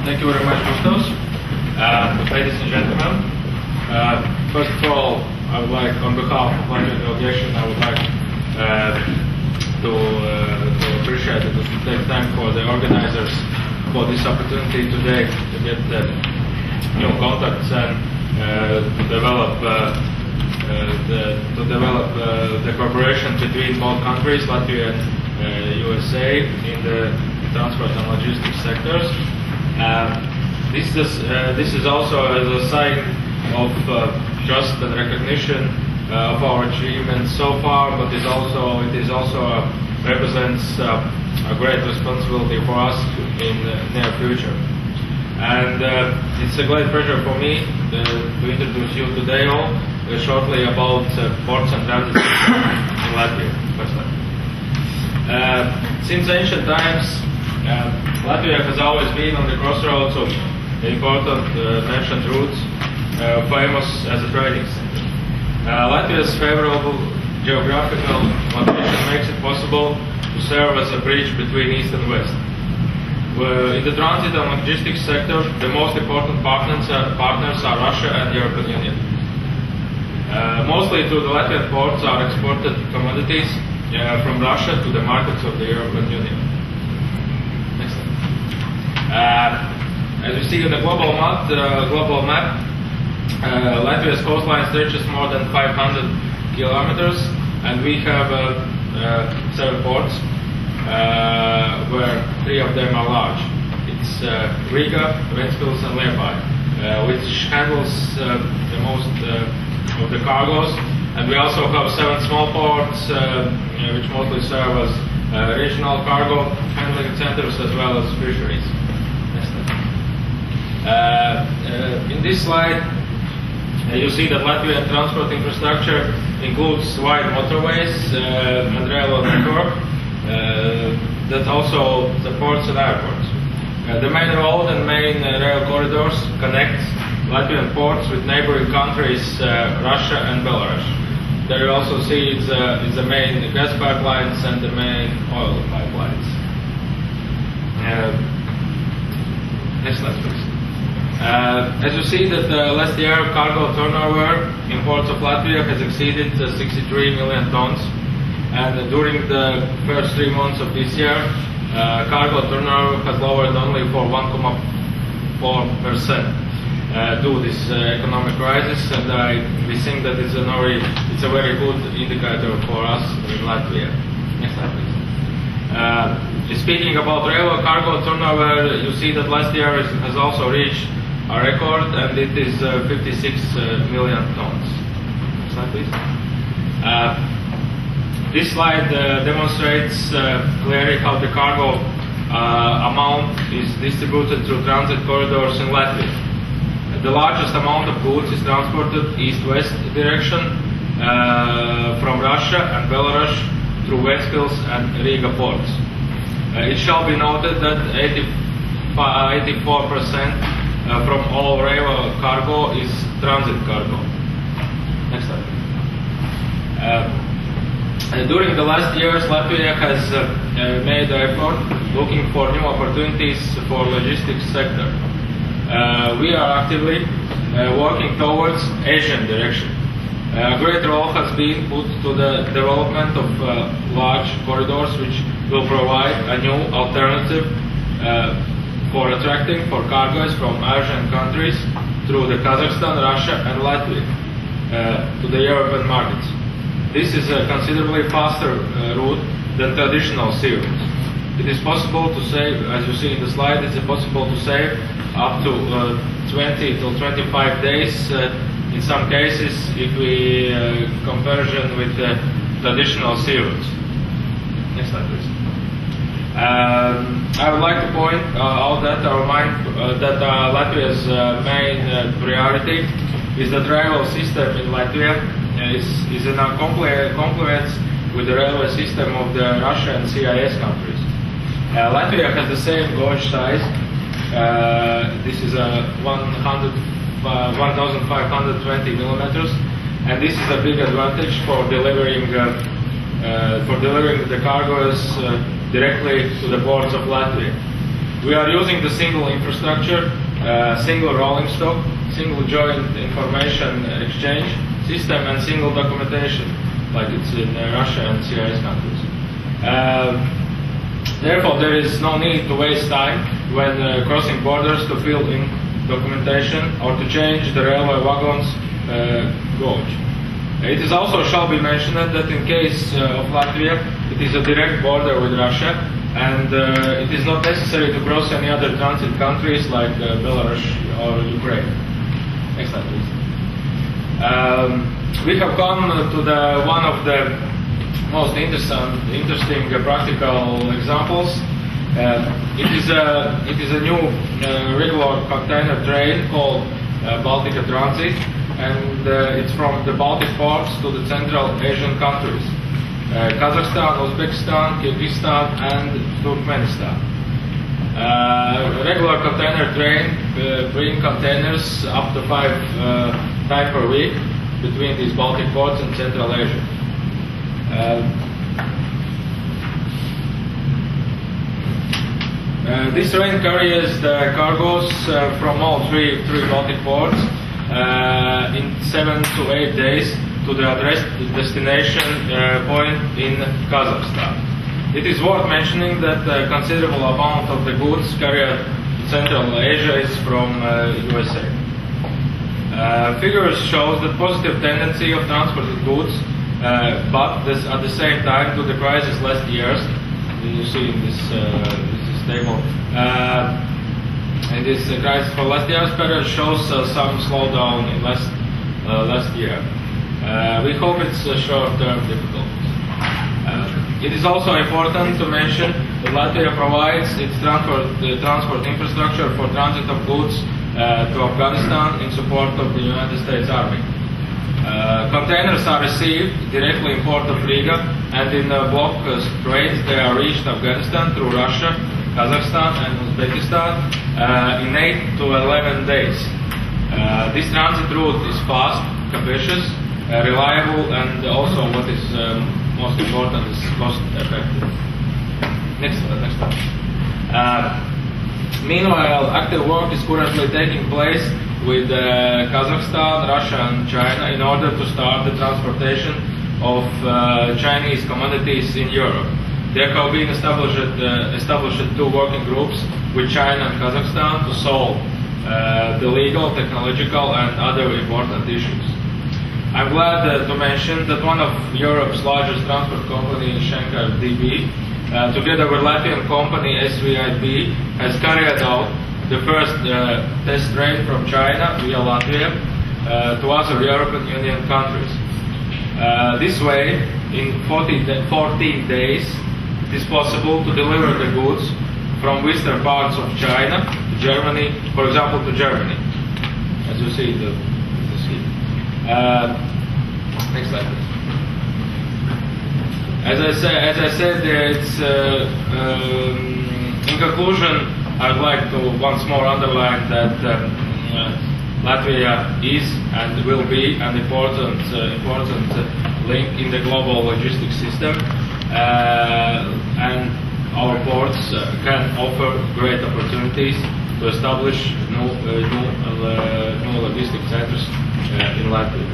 Thank you very much, Gustos. Ladies and gentlemen, first of all, I would like, on behalf of Latvian delegation, I would like to appreciate and to take time for the organizers for this opportunity today to get new contacts and to develop the cooperation between both countries, Latvia and USA, in the transport and logistics sectors. This is also a sign of trust and recognition of our achievements so far, but it also represents a great responsibility for us in the near future. And it's a great pleasure for me to introduce you today all shortly about ports and transit in Latvia. Since ancient times, Latvia has always been on the crossroads of important merchant routes, famous as a trading center. Latvia's favorable geographical location makes it possible to serve as a bridge between East and West. In the transit and logistics sector, the most important partners are Russia and the European Union. Mostly through the Latvian ports are exported commodities from Russia to the markets of the European Union. Next slide. As you see on the global map, Latvia's coastline stretches more than 500 kilometers, and we have 7 ports, where 3 of them are large. It's Riga, Ventspils, and Liepaja, which handles the most of the cargoes. And we also have 7 small ports, which mostly serve as regional cargo handling centers as well as fisheries. In this slide, you see that Latvian transport infrastructure includes wide motorways and railway network that also supports and airports. The main road and main rail corridors connect Latvian ports with neighboring countries, Russia and Belarus. There you also see the main gas pipelines and the main oil pipelines. Next slide, please. As you see that last year cargo turnover in ports of Latvia has exceeded 63 million tons, and during the first 3 months of this year, cargo turnover has lowered only for 1.4% due to this economic crisis, and we think that it's a very good indicator for us in Latvia. Next slide, please. Speaking about railway cargo turnover, you see that last year has also reached a record, and it is 56 million tons. Next slide, please. This slide demonstrates clearly how the cargo amount is distributed through transit corridors in Latvia. The largest amount of goods is transported east-west direction from Russia and Belarus through Ventspils and Riga ports. It shall be noted that 84% from all railway cargo is transit cargo. Next slide. During the last years, Latvia has made an effort looking for new opportunities for logistics sector. We are actively working towards Asian direction. A great role has been put to the development of large corridors, which will provide a new alternative for attracting for cargoes from Asian countries through the Kazakhstan, Russia and Latvia to the European markets. This is a considerably faster route than traditional sea routes. It is possible to save, as you see in the slide, it's possible to save up to 20 to 25 days in some cases if we comparison with the traditional sea routes. Next slide, please. I would like to point out that Latvia's main priority is that railway system in Latvia is in a confluence with the railway system of the Russia and CIS countries. Latvia has the same gauge size. This is a 1,520 millimeters, and this is a big advantage for delivering the cargoes directly to the ports of Latvia. We are using the single infrastructure, single rolling stock, single joint information exchange system, and single documentation, like it's in Russia and CIS countries. Therefore, there is no need to waste time when crossing borders to fill in documentation or to change the railway wagons gauge. It is also shall be mentioned that in case of Latvia, it is a direct border with Russia, and it is not necessary to cross any other transit countries like Belarus or Ukraine. Next slide, please. We have come to one of the most interesting practical examples. It is a new regular container train called Baltic Transit, and it's from the Baltic ports to the Central Asian countries: Kazakhstan, Uzbekistan, Kyrgyzstan, and Turkmenistan. Regular container train bring containers up to 5 times per week between these Baltic ports and Central Asia. This train carries the cargoes from all three Baltic ports in 7 to 8 days to the addressed destination point in Kazakhstan. It is worth mentioning that a considerable amount of the goods carried to Central Asia is from USA. Figures show the positive tendency of transported goods, but at the same time to the crisis last years. You see in this table. In this crisis for last year's period shows some slowdown in last year. We hope it's short-term difficulties. It is also important to mention that Latvia provides its transport infrastructure for transit of goods to Afghanistan in support of the United States Army. Containers are received directly in port of Riga, and in block trains they are reached Afghanistan through Russia, Kazakhstan, and Uzbekistan in 8 to 11 days. This transit route is fast, capacious, reliable, and also what is most important is cost effective. Next one. Meanwhile, active work is currently taking place with Kazakhstan, Russia, and China in order to start the transportation of Chinese commodities in Europe. There have been established 2 working groups with China and Kazakhstan to solve the legal, technological, and other important issues. I'm glad to mention that one of Europe's largest transport companies, Schenker DB, together with Latvian company SVIP, has carried out the first test train from China via Latvia to other European Union countries. This way, in 14 days, it is possible to deliver the goods from western parts of China to Germany, for example, to Germany, as you see the sheet. Next slide, please. As I said, it's in conclusion, I'd like to once more underline that Latvia is and will be an important link in the global logistics system, and our ports can offer great opportunities to establish new logistic centers in Latvia.